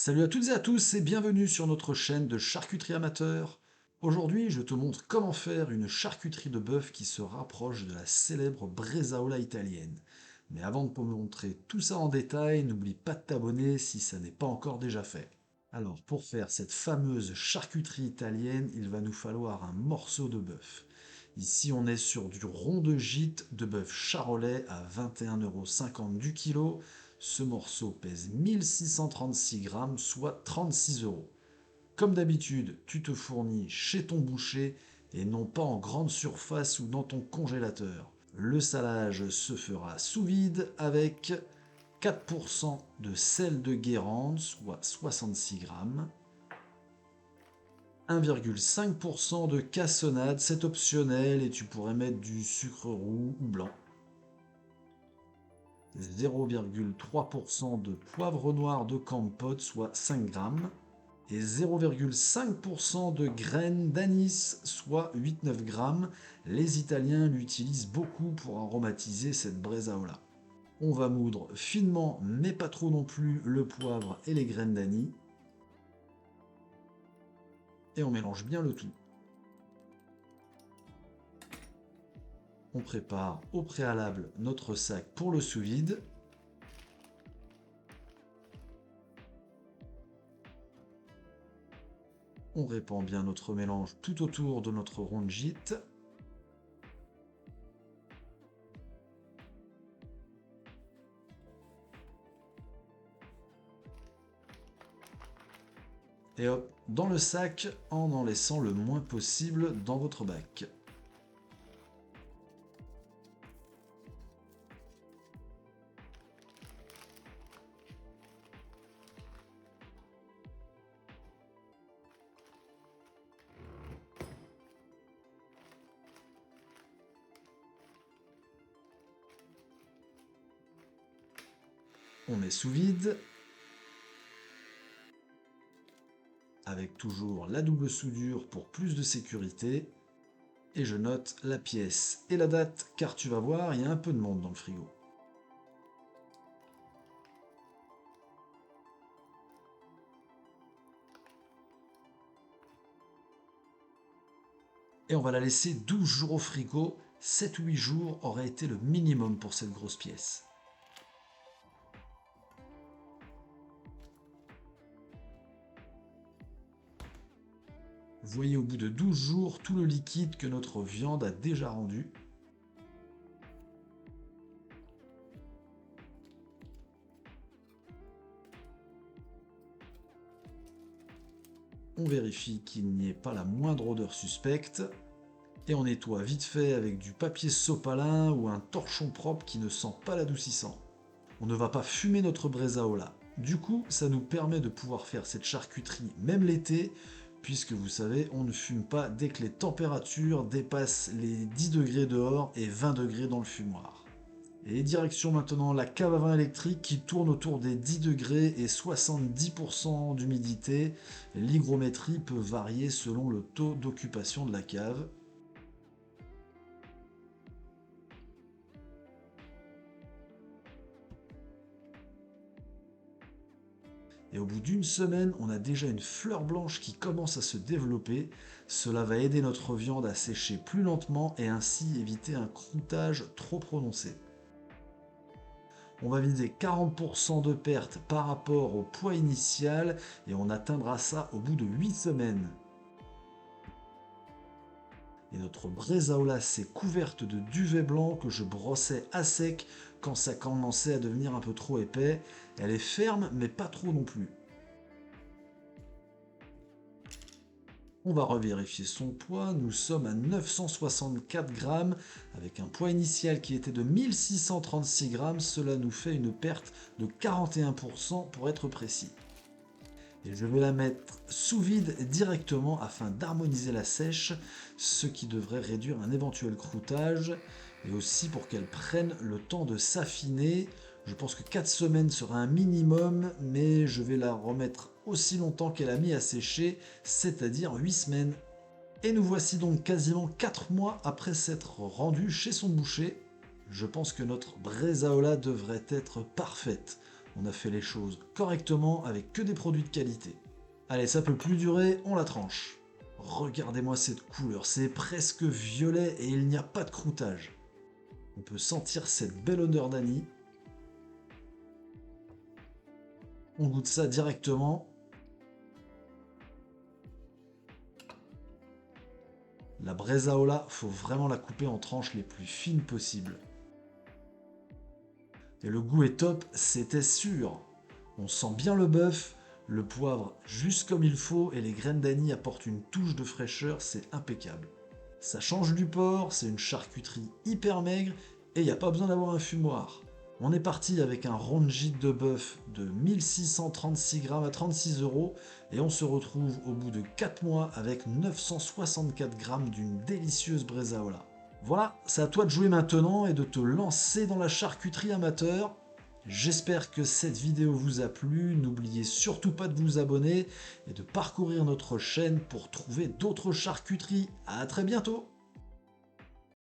Salut à toutes et à tous et bienvenue sur notre chaîne de charcuterie amateur. Aujourd'hui, je te montre comment faire une charcuterie de bœuf qui se rapproche de la célèbre bresaola italienne. Mais avant de te montrer tout ça en détail, n'oublie pas de t'abonner si ça n'est pas encore déjà fait. Alors, pour faire cette fameuse charcuterie italienne, il va nous falloir un morceau de bœuf. Ici, on est sur du rond de gîte de bœuf charolais à 21,50 € du kilo. Ce morceau pèse 1636 grammes, soit 36 euros. Comme d'habitude, tu te fournis chez ton boucher et non pas en grande surface ou dans ton congélateur. Le salage se fera sous vide avec 4% de sel de Guérande, soit 66 grammes, 1,5% de cassonade, c'est optionnel et tu pourrais mettre du sucre roux ou blanc, 0,3% de poivre noir de Campote, soit 5 grammes, et 0,5% de graines d'anis, soit 8-9 grammes. Les Italiens l'utilisent beaucoup pour aromatiser cette bresaola. On va moudre finement, mais pas trop non plus, le poivre et les graines d'anis. Et on mélange bien le tout. On prépare au préalable notre sac pour le sous-vide. On répand bien notre mélange tout autour de notre rond de gîte. Et hop, dans le sac, en laissant le moins possible dans votre bac. On met sous vide, avec toujours la double soudure pour plus de sécurité. Et je note la pièce et la date, car tu vas voir, il y a un peu de monde dans le frigo. Et on va la laisser 12 jours au frigo. 7 ou 8 jours aurait été le minimum pour cette grosse pièce. Vous voyez au bout de 12 jours tout le liquide que notre viande a déjà rendu. On vérifie qu'il n'y ait pas la moindre odeur suspecte. Et on nettoie vite fait avec du papier sopalin ou un torchon propre qui ne sent pas l'adoucissant. On ne va pas fumer notre bresaola. Du coup, ça nous permet de pouvoir faire cette charcuterie même l'été, puisque vous savez, on ne fume pas dès que les températures dépassent les 10 degrés dehors et 20 degrés dans le fumoir. Et direction maintenant la cave à vin électrique qui tourne autour des 10 degrés et 70% d'humidité. L'hygrométrie peut varier selon le taux d'occupation de la cave. Et au bout d'une semaine, on a déjà une fleur blanche qui commence à se développer. Cela va aider notre viande à sécher plus lentement et ainsi éviter un croûtage trop prononcé. On va viser 40% de perte par rapport au poids initial et on atteindra ça au bout de 8 semaines. Et notre bresaola s'est couverte de duvet blanc que je brossais à sec quand ça commençait à devenir un peu trop épais. Elle est ferme mais pas trop non plus. On va revérifier son poids, nous sommes à 964 grammes, avec un poids initial qui était de 1636 grammes, cela nous fait une perte de 41% pour être précis. Et je vais la mettre sous vide directement afin d'harmoniser la sèche, ce qui devrait réduire un éventuel croûtage, et aussi pour qu'elle prenne le temps de s'affiner. Je pense que 4 semaines sera un minimum, mais je vais la remettre aussi longtemps qu'elle a mis à sécher, c'est-à-dire 8 semaines. Et nous voici donc quasiment 4 mois après s'être rendu chez son boucher. Je pense que notre bresaola devrait être parfaite. On a fait les choses correctement avec que des produits de qualité. Allez, ça peut plus durer, on la tranche. Regardez-moi cette couleur, c'est presque violet et il n'y a pas de croûtage. On peut sentir cette belle odeur d'anis. On goûte ça directement. La bresaola, faut vraiment la couper en tranches les plus fines possibles. Et le goût est top, c'était sûr. On sent bien le bœuf, le poivre juste comme il faut et les graines d'anis apportent une touche de fraîcheur, c'est impeccable. Ça change du porc, c'est une charcuterie hyper maigre et il n'y a pas besoin d'avoir un fumoir. On est parti avec un rondjit de bœuf de 1636 grammes à 36 € et on se retrouve au bout de 4 mois avec 964 grammes d'une délicieuse bresaola. Voilà, c'est à toi de jouer maintenant et de te lancer dans la charcuterie amateur. J'espère que cette vidéo vous a plu, n'oubliez surtout pas de vous abonner et de parcourir notre chaîne pour trouver d'autres charcuteries. À très bientôt!